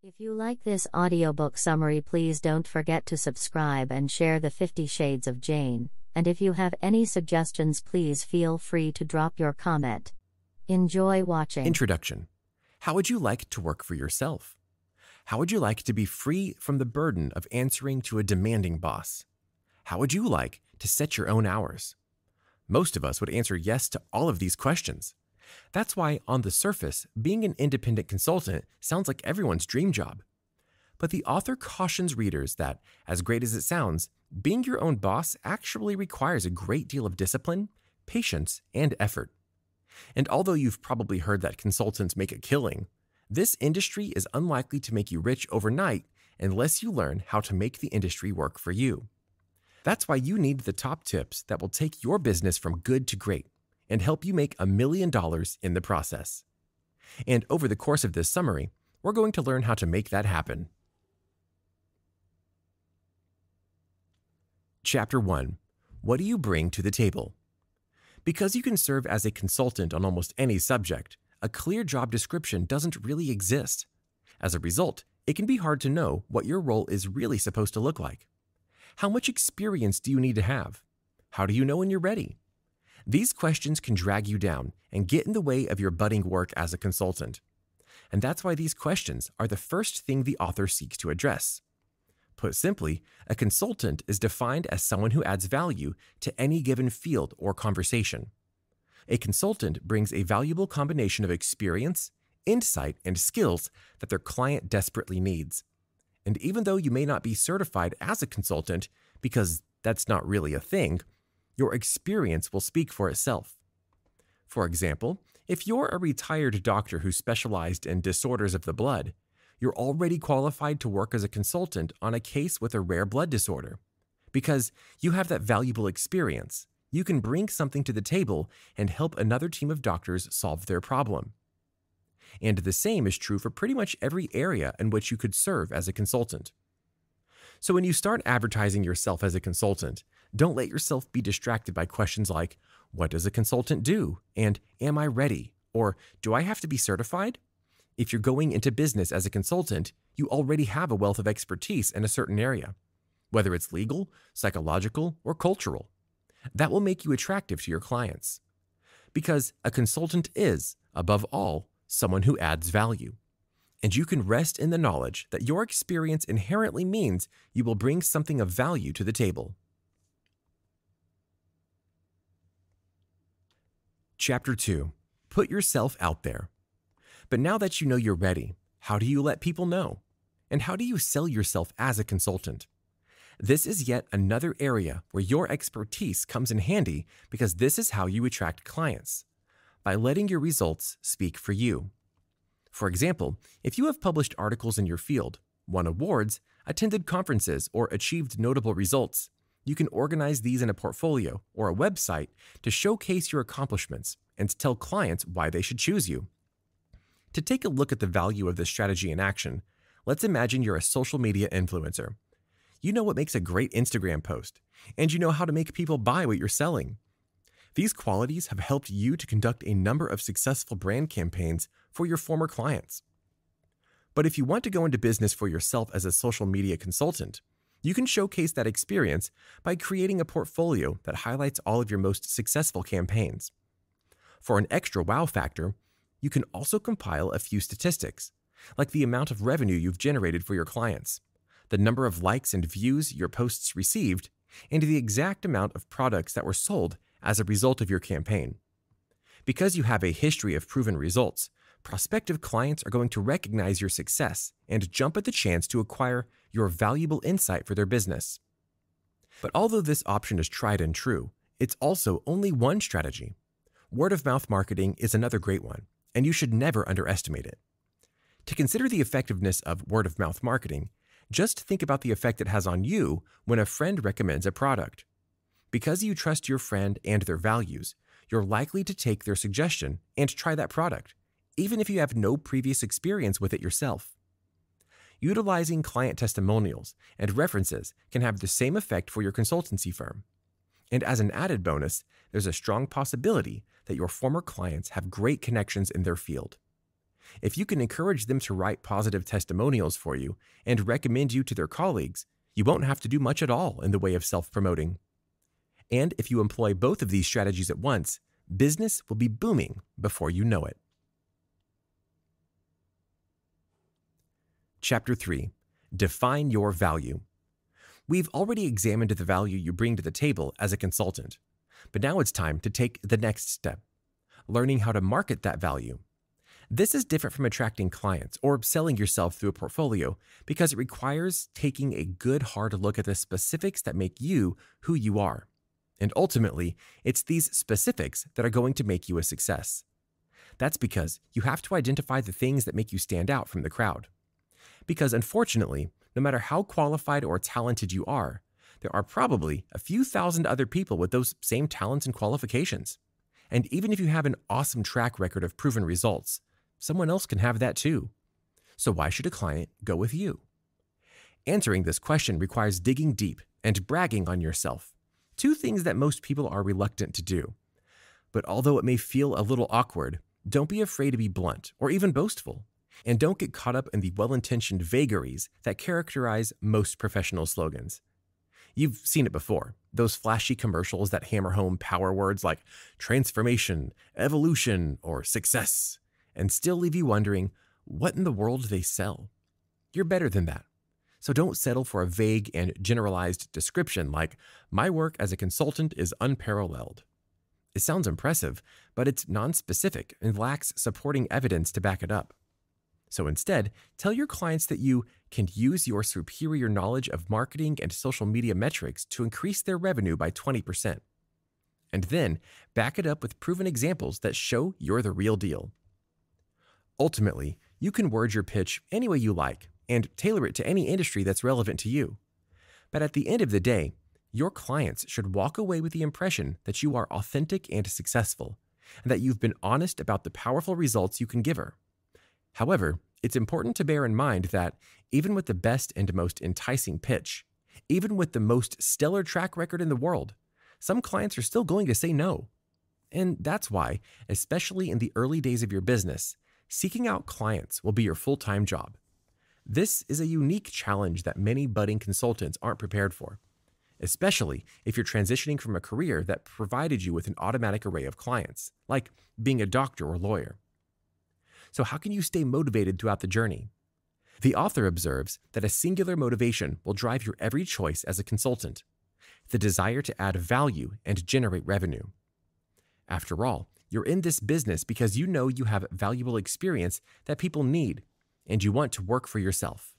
If you like this audiobook summary, please don't forget to subscribe and share the 50 Shades of Jane, and if you have any suggestions, please feel free to drop your comment. Enjoy watching. Introduction. How would you like to work for yourself? How would you like to be free from the burden of answering to a demanding boss? How would you like to set your own hours? Most of us would answer yes to all of these questions. That's why, on the surface, being an independent consultant sounds like everyone's dream job. But the author cautions readers that, as great as it sounds, being your own boss actually requires a great deal of discipline, patience, and effort. And although you've probably heard that consultants make a killing, this industry is unlikely to make you rich overnight unless you learn how to make the industry work for you. That's why you need the top tips that will take your business from good to great and help you make $1 million in the process. And over the course of this summary, we're going to learn how to make that happen. Chapter 1. What do you bring to the table? Because you can serve as a consultant on almost any subject, a clear job description doesn't really exist. As a result, it can be hard to know what your role is really supposed to look like. How much experience do you need to have? How do you know when you're ready? These questions can drag you down and get in the way of your budding work as a consultant. And that's why these questions are the first thing the author seeks to address. Put simply, a consultant is defined as someone who adds value to any given field or conversation. A consultant brings a valuable combination of experience, insight, and skills that their client desperately needs. And even though you may not be certified as a consultant, because that's not really a thing, your experience will speak for itself. For example, if you're a retired doctor who specialized in disorders of the blood, you're already qualified to work as a consultant on a case with a rare blood disorder. Because you have that valuable experience, you can bring something to the table and help another team of doctors solve their problem. And the same is true for pretty much every area in which you could serve as a consultant. So when you start advertising yourself as a consultant, don't let yourself be distracted by questions like, what does a consultant do? And am I ready? Or do I have to be certified? If you're going into business as a consultant, you already have a wealth of expertise in a certain area, whether it's legal, psychological, or cultural. That will make you attractive to your clients. Because a consultant is, above all, someone who adds value. And you can rest in the knowledge that your experience inherently means you will bring something of value to the table. Chapter 2. Put yourself out there. But now that you know you're ready, how do you let people know? And how do you sell yourself as a consultant? This is yet another area where your expertise comes in handy because this is how you attract clients, by letting your results speak for you. For example, if you have published articles in your field, won awards, attended conferences, or achieved notable results, you can organize these in a portfolio or a website to showcase your accomplishments and to tell clients why they should choose you. To take a look at the value of this strategy in action, let's imagine you're a social media influencer. You know what makes a great Instagram post, and you know how to make people buy what you're selling. These qualities have helped you to conduct a number of successful brand campaigns for your former clients. But if you want to go into business for yourself as a social media consultant, you can showcase that experience by creating a portfolio that highlights all of your most successful campaigns. For an extra wow factor, you can also compile a few statistics, like the amount of revenue you've generated for your clients, the number of likes and views your posts received, and the exact amount of products that were sold as a result of your campaign. Because you have a history of proven results, prospective clients are going to recognize your success and jump at the chance to acquire your valuable insight for their business. But although this option is tried and true, it's also only one strategy. Word-of-mouth marketing is another great one, and you should never underestimate it. To consider the effectiveness of word-of-mouth marketing, just think about the effect it has on you when a friend recommends a product. Because you trust your friend and their values, you're likely to take their suggestion and try that product, even if you have no previous experience with it yourself. Utilizing client testimonials and references can have the same effect for your consultancy firm. And as an added bonus, there's a strong possibility that your former clients have great connections in their field. If you can encourage them to write positive testimonials for you and recommend you to their colleagues, you won't have to do much at all in the way of self-promoting. And if you employ both of these strategies at once, business will be booming before you know it. Chapter 3. Define your value. We've already examined the value you bring to the table as a consultant, but now it's time to take the next step, learning how to market that value. This is different from attracting clients or selling yourself through a portfolio because it requires taking a good hard look at the specifics that make you who you are. And ultimately, it's these specifics that are going to make you a success. That's because you have to identify the things that make you stand out from the crowd. Because unfortunately, no matter how qualified or talented you are, there are probably a few thousand other people with those same talents and qualifications. And even if you have an awesome track record of proven results, someone else can have that too. So why should a client go with you? Answering this question requires digging deep and bragging on yourself, two things that most people are reluctant to do. But although it may feel a little awkward, don't be afraid to be blunt or even boastful. And don't get caught up in the well-intentioned vagaries that characterize most professional slogans. You've seen it before, those flashy commercials that hammer home power words like transformation, evolution, or success, and still leave you wondering, what in the world do they sell? You're better than that. So don't settle for a vague and generalized description like, my work as a consultant is unparalleled. It sounds impressive, but it's non-specific and lacks supporting evidence to back it up. So instead, tell your clients that you can use your superior knowledge of marketing and social media metrics to increase their revenue by 20%. And then back it up with proven examples that show you're the real deal. Ultimately, you can word your pitch any way you like and tailor it to any industry that's relevant to you. But at the end of the day, your clients should walk away with the impression that you are authentic and successful, and that you've been honest about the powerful results you can give her. However, it's important to bear in mind that even with the best and most enticing pitch, even with the most stellar track record in the world, some clients are still going to say no. And that's why, especially in the early days of your business, seeking out clients will be your full-time job. This is a unique challenge that many budding consultants aren't prepared for, especially if you're transitioning from a career that provided you with an automatic array of clients, like being a doctor or lawyer. So how can you stay motivated throughout the journey? The author observes that a singular motivation will drive your every choice as a consultant, the desire to add value and generate revenue. After all, you're in this business because you know you have valuable experience that people need, and you want to work for yourself.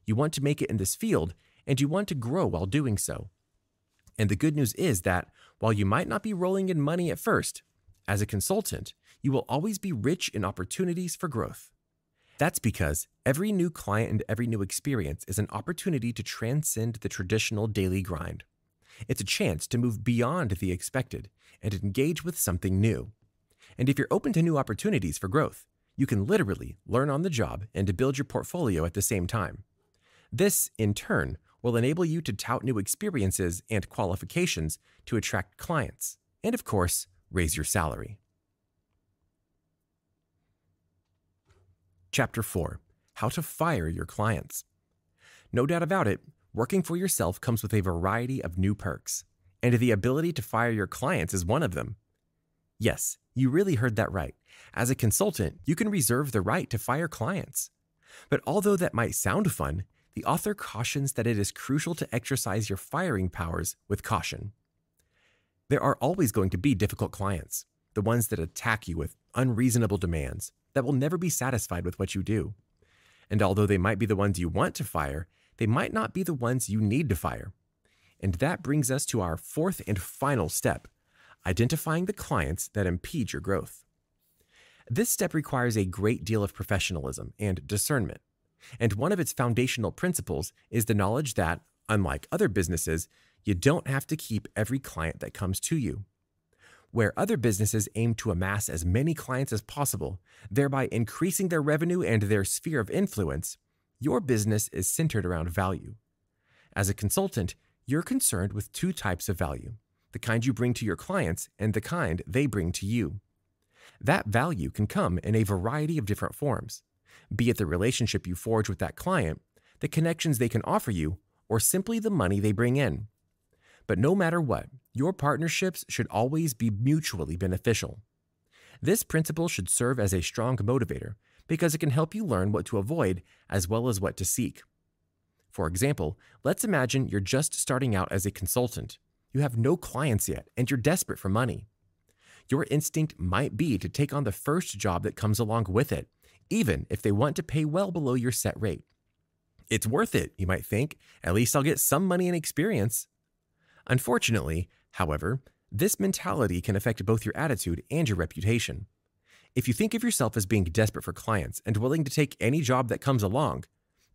You want to make it in this field, and you want to grow while doing so. And the good news is that while you might not be rolling in money at first, as a consultant, you will always be rich in opportunities for growth. That's because every new client and every new experience is an opportunity to transcend the traditional daily grind. It's a chance to move beyond the expected and engage with something new. And if you're open to new opportunities for growth, you can literally learn on the job and to build your portfolio at the same time. This, in turn, will enable you to tout new experiences and qualifications to attract clients, and of course, raise your salary. Chapter 4. How to fire your clients. No doubt about it, working for yourself comes with a variety of new perks, and the ability to fire your clients is one of them. Yes, you really heard that right. As a consultant, you can reserve the right to fire clients. But although that might sound fun, the author cautions that it is crucial to exercise your firing powers with caution. There are always going to be difficult clients, the ones that attack you with unreasonable demands, that will never be satisfied with what you do. And although they might be the ones you want to fire, they might not be the ones you need to fire. And that brings us to our fourth and final step, identifying the clients that impede your growth. This step requires a great deal of professionalism and discernment, and one of its foundational principles is the knowledge that, unlike other businesses, you don't have to keep every client that comes to you. Where other businesses aim to amass as many clients as possible, thereby increasing their revenue and their sphere of influence, your business is centered around value. As a consultant, you're concerned with two types of value, the kind you bring to your clients and the kind they bring to you. That value can come in a variety of different forms, be it the relationship you forge with that client, the connections they can offer you, or simply the money they bring in. But no matter what, your partnerships should always be mutually beneficial. This principle should serve as a strong motivator because it can help you learn what to avoid as well as what to seek. For example, let's imagine you're just starting out as a consultant. You have no clients yet, and you're desperate for money. Your instinct might be to take on the first job that comes along with it, even if they want to pay well below your set rate. It's worth it, you might think. At least I'll get some money and experience. Unfortunately, however, this mentality can affect both your attitude and your reputation. If you think of yourself as being desperate for clients and willing to take any job that comes along,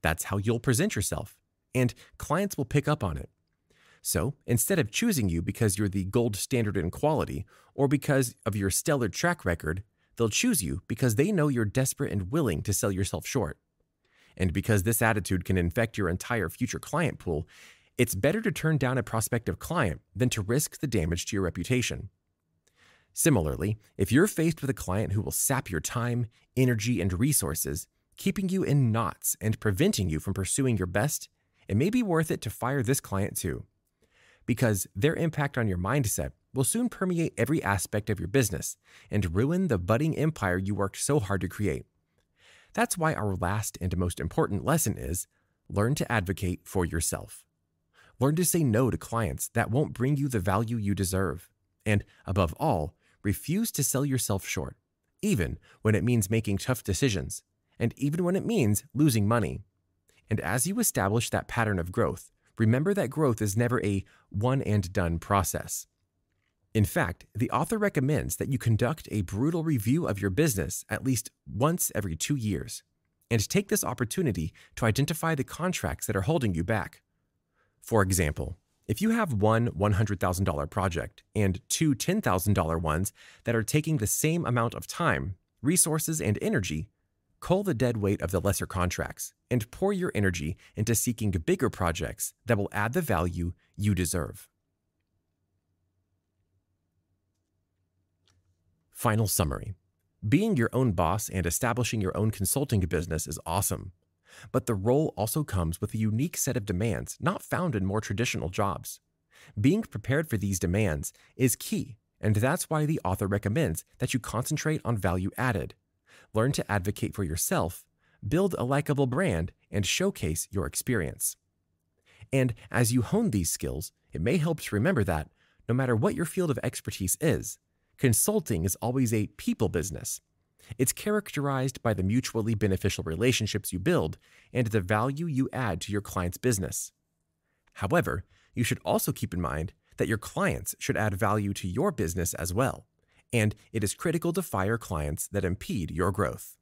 that's how you'll present yourself, and clients will pick up on it. So, instead of choosing you because you're the gold standard in quality or because of your stellar track record, they'll choose you because they know you're desperate and willing to sell yourself short. And because this attitude can infect your entire future client pool, it's better to turn down a prospective client than to risk the damage to your reputation. Similarly, if you're faced with a client who will sap your time, energy, and resources, keeping you in knots and preventing you from pursuing your best, it may be worth it to fire this client too. Because their impact on your mindset will soon permeate every aspect of your business and ruin the budding empire you worked so hard to create. That's why our last and most important lesson is learn to advocate for yourself. Learn to say no to clients that won't bring you the value you deserve. And above all, refuse to sell yourself short, even when it means making tough decisions, and even when it means losing money. And as you establish that pattern of growth, remember that growth is never a one-and-done process. In fact, the author recommends that you conduct a brutal review of your business at least once every 2 years, and take this opportunity to identify the contracts that are holding you back. For example, if you have one $100,000 project and two $10,000 ones that are taking the same amount of time, resources, and energy, cull the dead weight of the lesser contracts and pour your energy into seeking bigger projects that will add the value you deserve. Final summary. Being your own boss and establishing your own consulting business is awesome, but the role also comes with a unique set of demands not found in more traditional jobs. Being prepared for these demands is key, and that's why the author recommends that you concentrate on value added, learn to advocate for yourself, build a likable brand, and showcase your experience. And as you hone these skills, it may help to remember that, no matter what your field of expertise is, consulting is always a people business. It's characterized by the mutually beneficial relationships you build and the value you add to your client's business. However, you should also keep in mind that your clients should add value to your business as well, and it is critical to fire clients that impede your growth.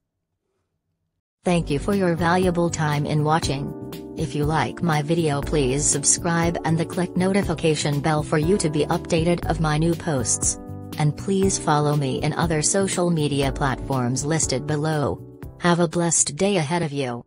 Thank you for your valuable time in watching. If you like my video, please subscribe and click notification bell for you to be updated of my new posts. And please follow me in other social media platforms listed below. Have a blessed day ahead of you.